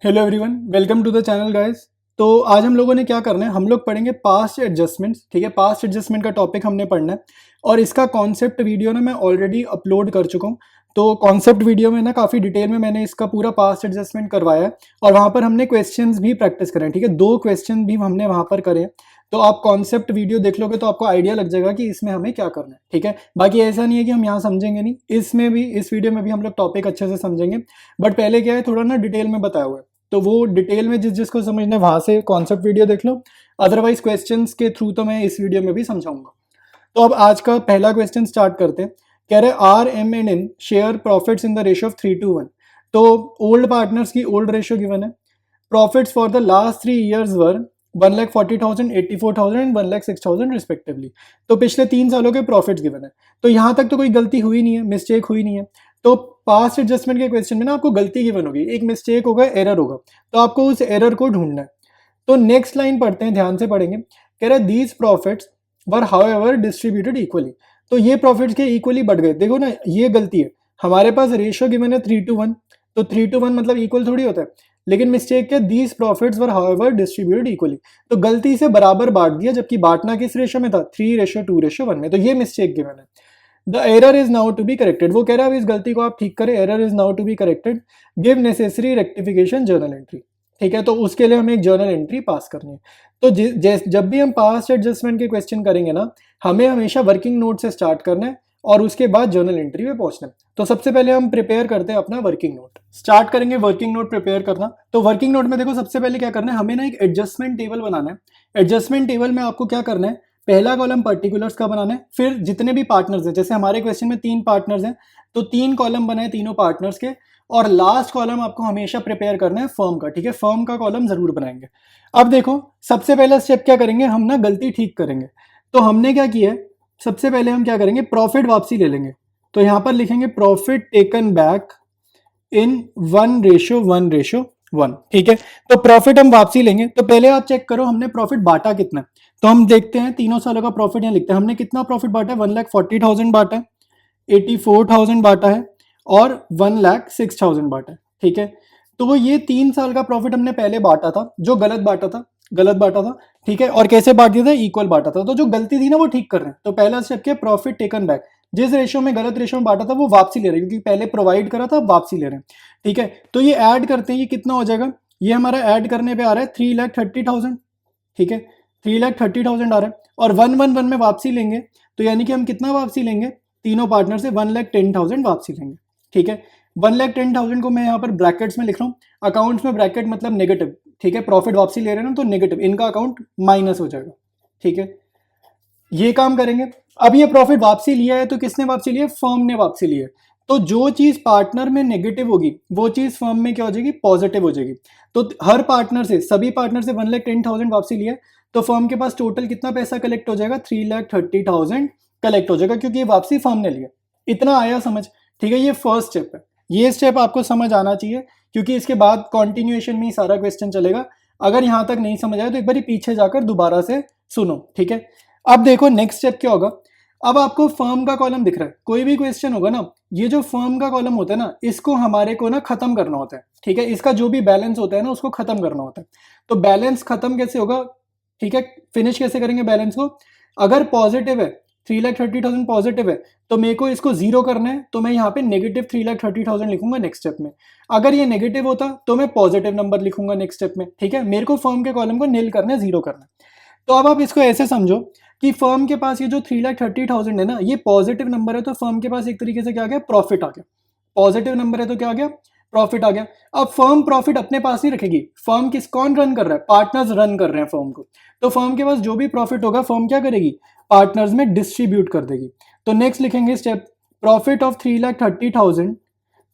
Hello everyone, welcome to the channel guys. तो आज हम लोगों ने क्या करना है, हम लोग पढ़ेंगे पास्ट एडजस्टमेंट्स। ठीक है, पास्ट एडजस्टमेंट का टॉपिक हमने पढ़ना है और इसका कॉन्सेप्ट वीडियो ना मैं ऑलरेडी अपलोड कर चुका हूँ। तो कॉन्सेप्ट वीडियो में ना काफ़ी डिटेल में मैंने इसका पूरा पास्ट एडजस्टमेंट करवाया है और वहाँ पर हमने क्वेश्चंस भी प्रैक्टिस करें। ठीक है, 2 क्वेश्चन भी हमने वहाँ पर करे। तो आप कॉन्सेप्ट वीडियो देख लोगे तो आपको आइडिया लग जाएगा कि इसमें हमें क्या करना है। ठीक है, बाकी ऐसा नहीं है कि हम यहाँ समझेंगे नहीं, इसमें भी इस वीडियो में भी हम लोग टॉपिक अच्छे से समझेंगे। बट पहले क्या है, थोड़ा ना डिटेल में बताया हुआ है, तो वो डिटेल में जिसको समझना है वहां से कॉन्सेप्ट वीडियो देख लो। अदरवाइज क्वेश्चंस के थ्रू तो मैं इस वीडियो में भी समझाऊंगा। तो अब आज का पहला क्वेश्चन स्टार्ट करते हैं। कह रहे R M and N share profits in the ratio of 3:1। तो ओल्ड पार्टनर्स की ओल्ड रेशियो गिवन है। Profits for the last 3 years were 1,40,000, 84,000 and 1,06,000 respectively. तो पिछले 3 सालों के प्रॉफिट्स गिवन है। तो यहाँ तक तो कोई गलती हुई नहीं है, मिस्टेक हुई नहीं है। तो पास्ट एडजस्टमेंट के क्वेश्चन में ना आपको गलती गिवन होगी, एक मिस्टेक होगा, एरर होगा, तो आपको उस एरर को ढूंढना है। तो नेक्स्ट लाइन पढ़ते हैं, ध्यान से पढ़ेंगे। कह रहा है these profits were however distributed equally. तो ये प्रॉफिट्स के इक्वली बढ़ गए। देखो ना, ये गलती है, हमारे पास रेशियो गिवन है 3:1, तो 3:1 मतलब इक्वल थोड़ी होता है। लेकिन मिस्टेक क्या, these profits were however distributed equally. तो गलती से बराबर बांट दिया, जबकि बांटना किस रेशियो में था, 3:2:1 में। तो ये मिस्टेक गिवन है। The error is now to be corrected. वो कह रहा है अब इस गलती को आप ठीक करें, error is now to be corrected, give necessary rectification journal entry. ठीक है, तो उसके लिए हमें एक जर्नल एंट्री पास करनी है। तो जब भी हम पास्ट एडजस्टमेंट के क्वेश्चन करेंगे ना, हमें हमेशा वर्किंग नोट से स्टार्ट करना है और उसके बाद जर्नल एंट्री पे पहुंचना है। तो सबसे पहले हम प्रिपेयर करते हैं अपना वर्किंग नोट। स्टार्ट करेंगे वर्किंग नोट प्रिपेयर करना। तो वर्किंग नोट में देखो, सबसे पहले क्या करना है, हमें ना एक एडजस्टमेंट टेबल बनाना है। एडजस्टमेंट टेबल में आपको क्या करना है, पहला कॉलम पर्टिकुलर्स का बनाना है, फिर जितने भी पार्टनर्स हैं, जैसे हमारे क्वेश्चन में 3 पार्टनर्स हैं, तो 3 कॉलम बनाए तीनों पार्टनर्स के, और लास्ट कॉलम आपको हमेशा प्रिपेयर करना है फर्म का। ठीक है, फर्म का कॉलम जरूर बनाएंगे। अब देखो, सबसे पहला स्टेप क्या करेंगे, हम ना गलती ठीक करेंगे। तो हमने क्या किया है, सबसे पहले हम क्या करेंगे, प्रॉफिट वापसी ले लेंगे। तो यहां पर लिखेंगे प्रॉफिट टेकन बैक इन 1:1:1। ठीक है, तो प्रॉफिट हम वापसी लेंगे। तो पहले आप चेक करो हमने प्रॉफिट बांटा कितना है। तो हम देखते हैं, तीनों सालों का प्रॉफिट यहाँ लिखते हैं। हमने कितना प्रॉफिट बांटा है, 1,40,000 बांटा है, 84,000 बांटा है और 1,06,000 बांटा है। ठीक है, तो ये 3 साल का प्रॉफिट हमने पहले बांटा था, जो गलत बांटा था। ठीक है, और कैसे बांट दिया था, इक्वल बांटा था। तो जो गलती थी ना वो ठीक कर रहे हैं। तो पहला स्टेप क्या, प्रॉफिट टेकन बैक, जिस रेशियो में गलत रेशियो में बांटा था वो वापसी ले रहे हैं, क्योंकि पहले प्रोवाइड करा था, वापसी ले रहे हैं। ठीक है, तो ये ऐड करते हैं, ये कितना हो जाएगा, ये हमारा ऐड करने पे आ रहा है 3,30,000। ठीक है, 3,30,000 आ रहा है, और 1:1:1 में वापसी लेंगे, तो यानी कि हम कितना वापसी लेंगे, तीनों पार्टनर से 1,10,000 वापसी लेंगे। ठीक है, 1,10,000 को मैं यहाँ पर ब्रैकेट्स में लिख रहा हूँ। अकाउंट्स में ब्रैकेट मतलब नेगेटिव। ठीक है, प्रॉफिट वापसी ले रहे हैं ना, तो नेगेटिव, इनका अकाउंट माइनस हो जाएगा। ठीक है, ये काम करेंगे। अब ये प्रॉफिट वापसी लिया है, तो किसने वापसी लिया है, फर्म ने वापसी लिया है। तो जो चीज पार्टनर में नेगेटिव होगी वो चीज फर्म में क्या हो जाएगी, पॉजिटिव हो जाएगी। तो हर पार्टनर से, सभी पार्टनर से 1,10,000 वापसी लिया है, तो फर्म के पास टोटल कितना पैसा कलेक्ट हो जाएगा, 3,30,000 कलेक्ट हो जाएगा, क्योंकि ये वापसी फर्म ने लिया। इतना आया समझ। ठीक है, ये फर्स्ट स्टेप है। ये स्टेप आपको समझ आना चाहिए, क्योंकि इसके बाद कॉन्टिन्यूएशन में ही सारा क्वेश्चन चलेगा। अगर यहां तक नहीं समझ आया तो एक बार पीछे जाकर दोबारा से सुनो। ठीक है, अब देखो नेक्स्ट स्टेप क्या होगा। अब आपको फर्म का कॉलम दिख रहा है, कोई भी क्वेश्चन होगा ना, ये जो फर्म का कॉलम होता है ना, इसको हमारे को ना खत्म करना होता है। ठीक है, इसका जो भी बैलेंस होता है ना, उसको खत्म करना होता है। तो बैलेंस खत्म कैसे होगा, ठीक है, फिनिश कैसे करेंगे बैलेंस को। अगर पॉजिटिव है, 3,30,000 पॉजिटिव है, तो मेरे को इसको जीरो करना है, तो मैं यहाँ पे नेगेटिव 3,30,000 लिखूंगा नेक्स्ट स्टेप में। अगर ये नेगेटिव होता तो मैं पॉजिटिव नंबर लिखूंगा नेक्स्ट स्टेप में। ठीक है, मेरे को फर्म के कॉलम को नील करना है, जीरो करना है। तो अब आप इसको ऐसे समझो कि फर्म के पास ये जो 3,30,000 है ना, ये पॉजिटिव नंबर है, तो फर्म के पास एक तरीके से क्या आ गया, प्रॉफिट आ गया। पॉजिटिव नंबर है तो क्या आ गया, प्रॉफिट आ गया। अब फर्म प्रॉफिट अपने पास ही रखेगी। फर्म कौन रन कर रहा है, पार्टनर्स रन कर रहे हैं फर्म को। तो फर्म के पास जो भी प्रॉफिट होगा, फर्म क्या करेगी, पार्टनर्स में डिस्ट्रीब्यूट कर देगी। तो नेक्स्ट लिखेंगे स्टेप, प्रॉफिट ऑफ 3,30,000,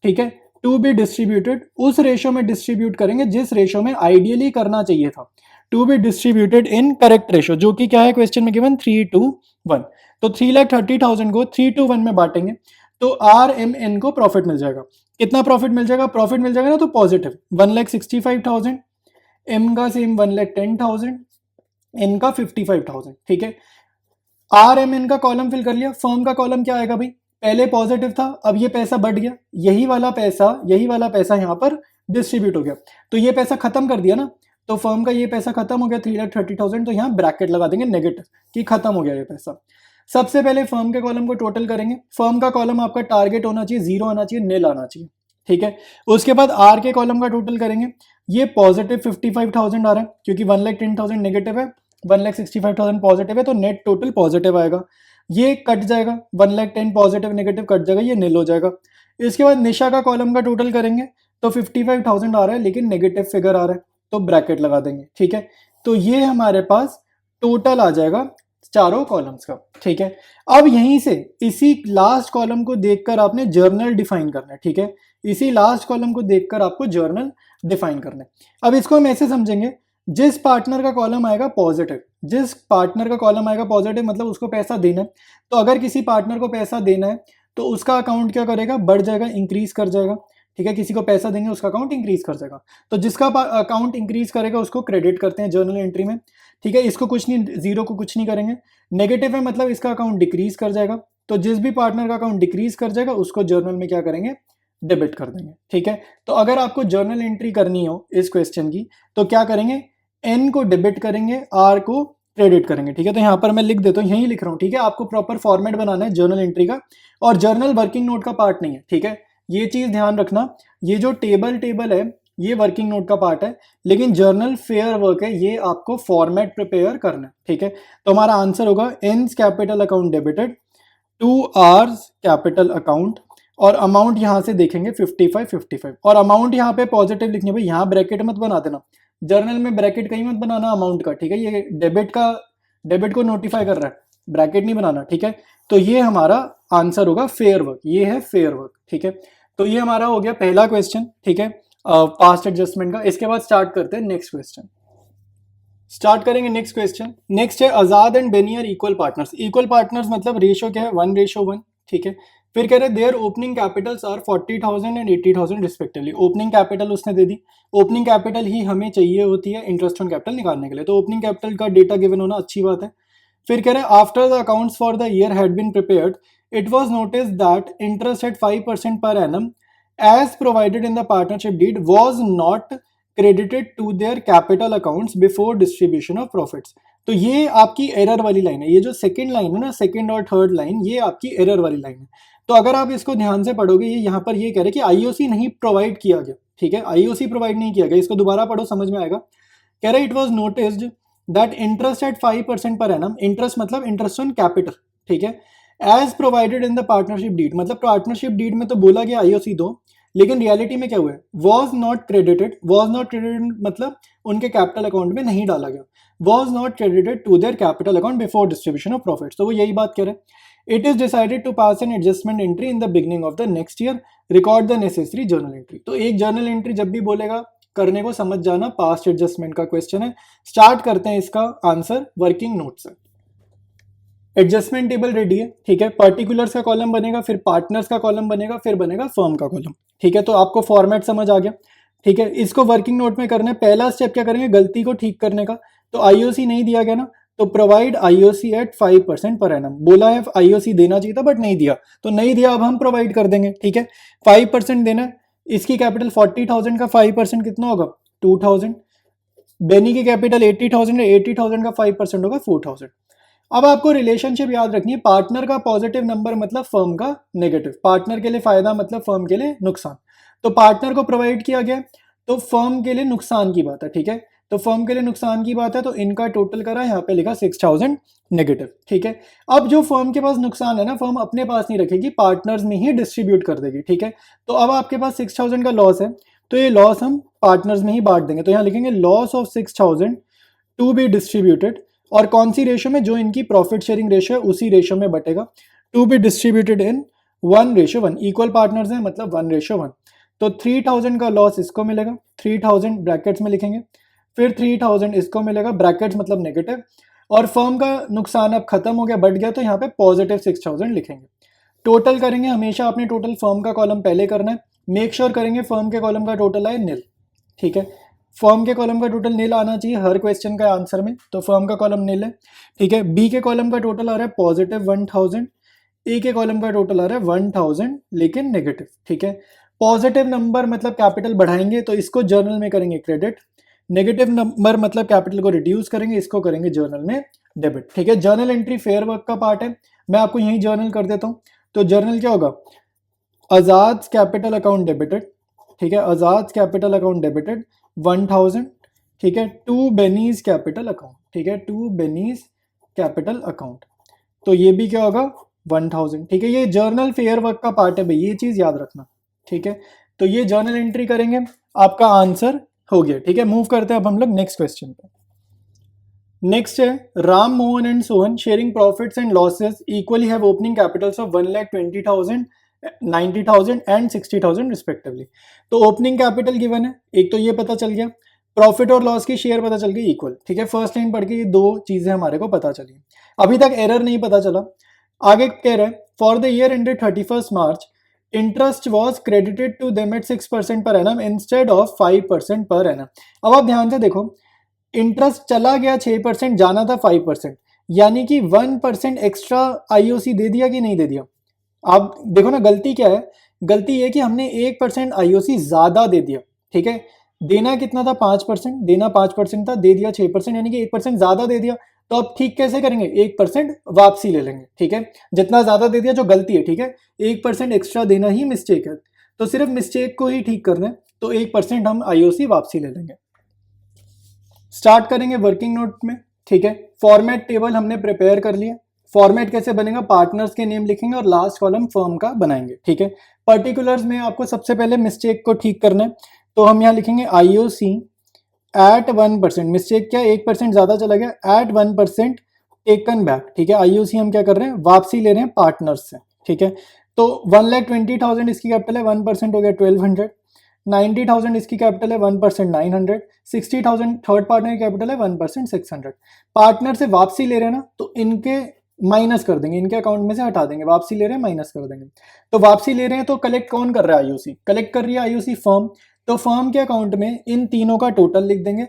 ठीक है, टू बी डिस्ट्रीब्यूटेड, उस रेशो में डिस्ट्रीब्यूट करेंगे जिस रेशो में आइडियली करना चाहिए था, to be distributed in correct ratio, जो कि क्या है क्वेश्चन में गिवन 3:1। तो 3,30,000 को 3:1 में बांटेंगे, तो RMN को प्रॉफिट मिल जाएगा। कितना प्रॉफिट मिल जाएगा, प्रॉफिट मिल जाएगा ना, तो पॉजिटिव 1,65,000, M का सेम 1,10,000, N का 55,000। ठीक है, RMN का कॉलम फिल कर लिया। फर्म का कॉलम क्या आएगा भाई, पहले पॉजिटिव था, अब ये पैसा बढ़ गया, यही वाला पैसा यहाँ पर डिस्ट्रीब्यूट हो गया। तो ये पैसा खत्म कर दिया ना, तो फर्म का ये पैसा खत्म हो गया 3,30,000, तो यहाँ ब्रैकेट लगा देंगे नेगेटिव कि खत्म हो गया ये पैसा। सबसे पहले फर्म के कॉलम को टोटल करेंगे। फर्म का कॉलम आपका टारगेट होना चाहिए, जीरो आना चाहिए, नील आना चाहिए, ठीक है। उसके बाद आर के कॉलम का टोटल करेंगे। ये पॉजिटिव 55,000 आ रहा है क्योंकि 1,10,000 नेगेटिव है, 1,65,000 पॉजिटिव है, तो नेट टोटल पॉजिटिव आएगा। ये कट जाएगा, 1,10,000 पॉजिटिव नेगेटिव कट जाएगा, ये नील हो जाएगा। इसके बाद निशा का कॉलम का टोटल करेंगे तो 55,000 आ रहा है लेकिन नेगेटिव फिगर आ रहा है, तो ब्रैकेट लगा देंगे, ठीक है। तो ये हमारे पास टोटल आ जाएगा चारों कॉलम्स का, ठीक है। अब यहीं से इसी लास्ट कॉलम को देखकर आपने जर्नल डिफाइन करना है, ठीक है। इसी लास्ट कॉलम को देखकर आपको जर्नल डिफाइन करना है। अब इसको हम ऐसे समझेंगे, जिस पार्टनर का कॉलम आएगा पॉजिटिव, जिस पार्टनर का कॉलम आएगा पॉजिटिव मतलब उसको पैसा देना है। तो अगर किसी पार्टनर को पैसा देना है तो उसका अकाउंट क्या करेगा, बढ़ जाएगा, इंक्रीज कर जाएगा, ठीक है। किसी को पैसा देंगे उसका अकाउंट इंक्रीज कर जाएगा। तो जिसका अकाउंट इंक्रीज करेगा उसको क्रेडिट करते हैं जर्नल एंट्री में, ठीक है। इसको कुछ नहीं, जीरो को कुछ नहीं करेंगे। नेगेटिव है मतलब इसका अकाउंट डिक्रीज कर जाएगा, तो जिस भी पार्टनर का अकाउंट डिक्रीज कर जाएगा उसको जर्नल में क्या करेंगे, डेबिट कर देंगे, ठीक है। तो अगर आपको जर्नल एंट्री करनी हो इस क्वेश्चन की तो क्या करेंगे, एन को डेबिट करेंगे, आर को क्रेडिट करेंगे, ठीक है। तो यहाँ पर मैं लिख देता हूँ, यहीं लिख रहा हूँ, ठीक है। आपको प्रॉपर फॉर्मेट बनाना है जर्नल एंट्री का, और जर्नल वर्किंग नोट का पार्ट नहीं है, ठीक है। ये चीज ध्यान रखना, ये जो टेबल है ये वर्किंग नोट का पार्ट है, लेकिन जर्नल फेयर वर्क है, ये आपको फॉर्मेट प्रिपेयर करना है, ठीक है। तो हमारा आंसर होगा N's capital account debited to R's capital account, और अमाउंट यहां से देखेंगे 55, और अमाउंट यहाँ पे पॉजिटिव लिखनी है भाई, यहाँ ब्रैकेट मत बना देना, जर्नल में ब्रैकेट कहीं मत बनाना अमाउंट का, ठीक है। ये डेबिट को नोटिफाई कर रहा है, ब्रैकेट नहीं बनाना, ठीक है। तो ये हमारा आंसर होगा फेयर वर्क, ये है फेयर वर्क, ठीक है। तो ये हमारा हो गया पहला क्वेश्चन, ठीक है, पास्ट एडजस्टमेंट का। इसके बाद स्टार्ट करते हैं नेक्स्ट क्वेश्चन, स्टार्ट करेंगे नेक्स्ट क्वेश्चन। नेक्स्ट है Azad and Beni are equal partners. Equal partners मतलब रेशियो क्या है, 1:1, ठीक है। फिर कह रहे there opening capitals are 40,000 and 80,000 respectively. Opening capital उसने दे दी, ओपनिंग कैपिटल ही हमें चाहिए होती है इंटरेस्ट ऑन कैपिटल निकालने के लिए, तो ओपनिंग कैपिटल का डेटा गिवन होना अच्छी बात है। फिर कह रहे after the accounts for the year had been prepared it was notice that interest at 5% per annum as provided in the partnership deed was not credited to their capital accounts before distribution of profits। तो ये आपकी error वाली line है, ये जो second line है ना, second और थर्ड लाइन, ये आपकी एरर वाली लाइन है। तो अगर आप इसको ध्यान से पढ़ोगे, ये यहाँ पर ये कह रहे हैं कि आईओसी नहीं प्रोवाइड किया गया, ठीक है, आईओसी प्रोवाइड नहीं किया गया। इसको दोबारा पढ़ो समझ में आएगा। कह रहे it was noticed that interest at 5% per annum, interest मतलब इंटरेस्ट ऑन कैपिटल, ठीक है, as provided in the partnership deed, मतलब पार्टनरशिप डीड में तो बोला गया आईओसी दो, लेकिन रियलिटी में क्या हुआ है, was not credited. Was not credited मतलब उनके कैपिटल अकाउंट में नहीं डाला गया, was not credited to their capital account before distribution of profits. तो वो यही बात कह रहे हैं। It is decided to pass an adjustment entry in the beginning of the next year, record the necessary journal entry. तो एक journal entry जब भी बोलेगा करने को समझ जाना, पास्ट एडजस्टमेंट का क्वेश्चन है। स्टार्ट करते हैं इसका आंसर वर्किंग नोट से। एडजस्टमेंट टेबल रेडी है, ठीक है। पर्टिकुलर्स का कॉलम बनेगा, फिर पार्टनर्स का कॉलम बनेगा, फिर बनेगा फर्म का कॉलम, ठीक है। तो आपको फॉर्मेट समझ आ गया, ठीक है। इसको वर्किंग नोट में करना है। पहला स्टेप क्या करेंगे, गलती को ठीक करने का। तो आईओसी नहीं दिया गया ना, तो provide IOC eight 5% per annum. बोला है आईओसी देना चाहिए था बट नहीं दिया, तो नहीं दिया, अब हम प्रोवाइड कर देंगे, ठीक है। 5% देना है। इसकी कैपिटल 40,000 का 5% कितना होगा, 2,000। बेनी की कैपिटल 80,000 है, 80,000 का 5% होगा 4,000। अब आपको रिलेशनशिप याद रखनी है, पार्टनर का पॉजिटिव नंबर मतलब फर्म का नेगेटिव, पार्टनर के लिए फायदा मतलब फर्म के लिए नुकसान। तो पार्टनर को प्रोवाइड किया गया तो फर्म के लिए नुकसान की बात है, ठीक है। तो फर्म के लिए नुकसान की बात है, तो इनका टोटल करा, यहाँ पे लिखा 6,000 नेगेटिव, ठीक है। अब जो फर्म के पास नुकसान है ना, फर्म अपने पास नहीं रखेगी, पार्टनर्स में ही डिस्ट्रीब्यूट कर देगी, ठीक है। तो अब आपके पास 6,000 का लॉस है, तो ये लॉस हम पार्टनर्स में ही बांट देंगे। तो यहाँ लिखेंगे loss of 6,000 to be distributed, और कौन सी रेशो में, जो इनकी प्रॉफिट शेयरिंग रेशो है उसी रेशो में बटेगा। To be distributed in 1:1, equal partners हैं मतलब 1:1। तो 3,000 का लॉस इसको मिलेगा, 3,000 ब्रैकेट्स में लिखेंगे, फिर 3,000 इसको मिलेगा, ब्रैकेट्स मतलब नेगेटिव, और फर्म का नुकसान अब खत्म हो गया, बढ़ गया, तो यहाँ पे पॉजिटिव 6,000 लिखेंगे। टोटल करेंगे, हमेशा अपने टोटल फर्म का कॉलम पहले करना है, मेक श्योर करेंगे फर्म के कॉलम का टोटल आए नील, ठीक है। फर्म के कॉलम का टोटल नील आना चाहिए हर क्वेश्चन का आंसर में, तो फर्म का कॉलम नील है, ठीक है। बी के कॉलम का टोटल आ रहा है पॉजिटिव 1,000, ए के कॉलम का टोटल आ रहा है 1,000 लेकिन नेगेटिव, ठीक है। पॉजिटिव नंबर मतलब कैपिटल बढ़ाएंगे तो इसको जर्नल में करेंगे क्रेडिट, नेगेटिव नंबर मतलब कैपिटल को रिड्यूस करेंगे, इसको करेंगे जर्नल में डेबिट। ठीक है, जर्नल एंट्री फेयर वर्क का पार्ट है, मैं आपको यही जर्नल कर देता हूं। तो जर्नल क्या होगा, आजाद कैपिटल अकाउंट डेबिटेड, ठीक है, आजाद कैपिटल अकाउंट डेबिटेड 1000, ठीक है, टू बेनीज कैपिटल अकाउंट, ठीक है, टू बेनीज कैपिटल अकाउंट, तो ये भी क्या होगा 1000। ठीक है, ये जर्नल फेयर वर्क का पार्ट है भाई, ये चीज याद रखना। ठीक है, तो ये जर्नल एंट्री करेंगे, आपका आंसर हो गया। ठीक है, मूव करते हैं अब हम लोग नेक्स्ट क्वेश्चन पे। नेक्स्ट है Ram Mohan and Sohan sharing profits and losses equally have opening Capitals of 1,20,000, 90,000 and 60,000 respectively. तो ओपनिंग कैपिटल गिवन है, एक तो ये पता चल गया, प्रॉफिट और लॉस की शेयर पता चल गई इक्वल। ठीक है, फर्स्ट लाइन पढ़ के ये दो चीजें हमारे को पता चली। अभी तक एरर नहीं पता चला, आगे कह रहे हैं for the year ended 31 March interest was credited to them at 6% per annum instead of 5% per annum. अब आप ध्यान से देखो, इंटरेस्ट चला गया 6%, जाना था 5%, यानी कि 1% एक्स्ट्रा आईओसी दे दिया कि नहीं दे दिया। आप देखो ना, गलती क्या है, गलती ये कि हमने 1% आईओसी ज्यादा दे दिया। ठीक है, देना कितना था 5%, देना 5% था, दे दिया 6%, यानी कि 1% ज्यादा दे दिया। तो अब ठीक कैसे करेंगे, 1% वापसी ले लेंगे। ठीक है, जितना ज्यादा दे दिया जो गलती है, ठीक है, 1% एक्स्ट्रा देना ही मिस्टेक है, तो सिर्फ मिस्टेक को ही ठीक करना है, तो 1% हम आईओसी वापसी ले लेंगे। स्टार्ट करेंगे वर्किंग नोट में। ठीक है, फॉर्मेट टेबल हमने प्रिपेयर कर लिया। फॉर्मेट कैसे बनेगा, पार्टनर्स के नेम लिखेंगे और लास्ट कॉलम फर्म का बनाएंगे। ठीक है, पर्टिकुलर्स में आपको सबसे पहले मिस्टेक को ठीक करना है, तो हम यहाँ लिखेंगे आईओसी एट 1%, मिस्टेक क्या 1% ज्यादा चला गया, एट 1% टेकन बैक। ठीक है, आईओसी हम क्या कर रहे हैं, वापसी ले रहे हैं पार्टनर्स से। ठीक है, तो 1,20,000 इसकी कैपिटल है, 1% हो गया 1200, 90,000 इसकी कैपिटल है, 1% 900, 60,000 थर्ड पार्टनर की कैपिटल है, 1% 600। पार्टनर से वापसी ले रहे हैं ना, तो इनके माइनस कर देंगे, इनके अकाउंट में से हटा देंगे, वापसी ले रहे हैं माइनस कर देंगे। तो वापसी ले रहे हैं तो कलेक्ट कौन कर रहा है, आईओसी कलेक्ट कर रही है, आईओसी फर्म। तो फर्म के अकाउंट में इन तीनों का टोटल लिख देंगे,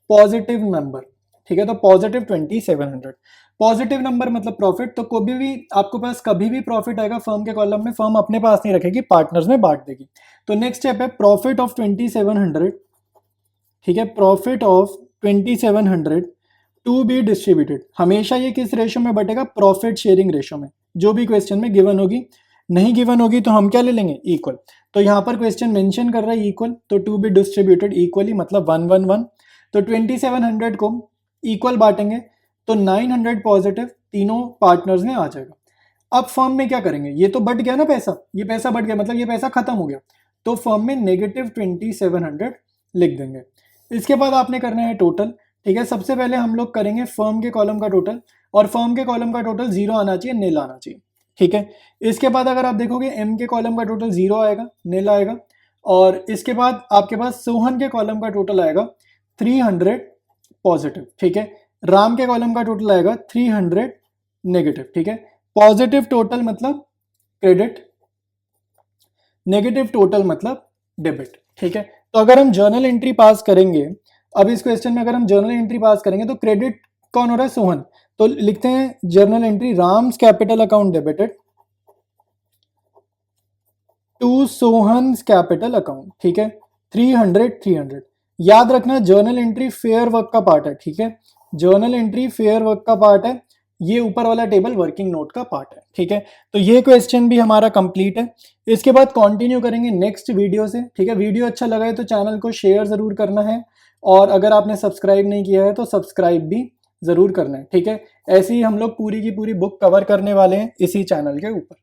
पॉजिटिव नंबर। ठीक है, तो पॉजिटिव 2700। पॉजिटिव नंबर मतलब प्रॉफिट, तो कभी भी आपके पास कभी भी प्रॉफिट आएगा फर्म के कॉलम में, फर्म अपने पास नहीं रखेगी, पार्टनर्स में बांट देगी। तो नेक्स्ट स्टेप है प्रॉफिट ऑफ 2700। ठीक है, profit of 2700 to be distributed. हमेशा ये किस रेशो में बटेगा, प्रॉफिट शेयरिंग रेशो में, जो भी क्वेश्चन में गिवन होगी। नहीं गिवन होगी तो हम क्या ले लेंगे, इक्वल। तो यहाँ पर क्वेश्चन मेंशन कर रहा है इक्वल, तो टू बी डिस्ट्रीब्यूटेड इक्वली मतलब 111। तो 2700 को इक्वल बांटेंगे तो 900 पॉजिटिव तीनों पार्टनर्स में आ जाएगा। अब फर्म में क्या करेंगे, ये तो बढ़ गया ना पैसा, ये पैसा बढ़ गया मतलब ये पैसा खत्म हो गया, तो फर्म में नेगेटिव 2700 लिख देंगे। इसके बाद आपने करना है टोटल। ठीक है, सबसे पहले हम लोग करेंगे फर्म के कॉलम का टोटल, और फर्म के कॉलम का टोटल 0 आना चाहिए, नील आना चाहिए। ठीक है, इसके बाद अगर आप देखोगे एम के कॉलम का टोटल 0 आएगा, नील आएगा, और इसके बाद आपके पास सोहन के कॉलम का टोटल आएगा 300 पॉजिटिव। ठीक है, राम के कॉलम का टोटल आएगा 300 नेगेटिव। ठीक है, पॉजिटिव टोटल मतलब क्रेडिट, नेगेटिव टोटल मतलब डेबिट। ठीक है, तो अगर हम जर्नल एंट्री पास करेंगे, अब इस क्वेश्चन में अगर हम जर्नल एंट्री पास करेंगे तो क्रेडिट कौन हो रहा है, सोहन, तो लिखते हैं journal entry Ram's capital account debited to Sohan's capital account. ठीक है, 300। याद रखना जर्नल एंट्री फेयर वर्क का पार्ट है। ठीक है, जर्नल एंट्री फेयर वर्क का पार्ट है, ये ऊपर वाला टेबल वर्किंग नोट का पार्ट है। ठीक है, तो ये क्वेश्चन भी हमारा कंप्लीट है। इसके बाद कंटिन्यू करेंगे नेक्स्ट वीडियो से। ठीक है, वीडियो अच्छा लगा है तो चैनल को शेयर जरूर करना है, और अगर आपने सब्सक्राइब नहीं किया है तो सब्सक्राइब भी जरूर करना है। ठीक है, ऐसे ही हम लोग पूरी की पूरी बुक कवर करने वाले हैं इसी चैनल के ऊपर।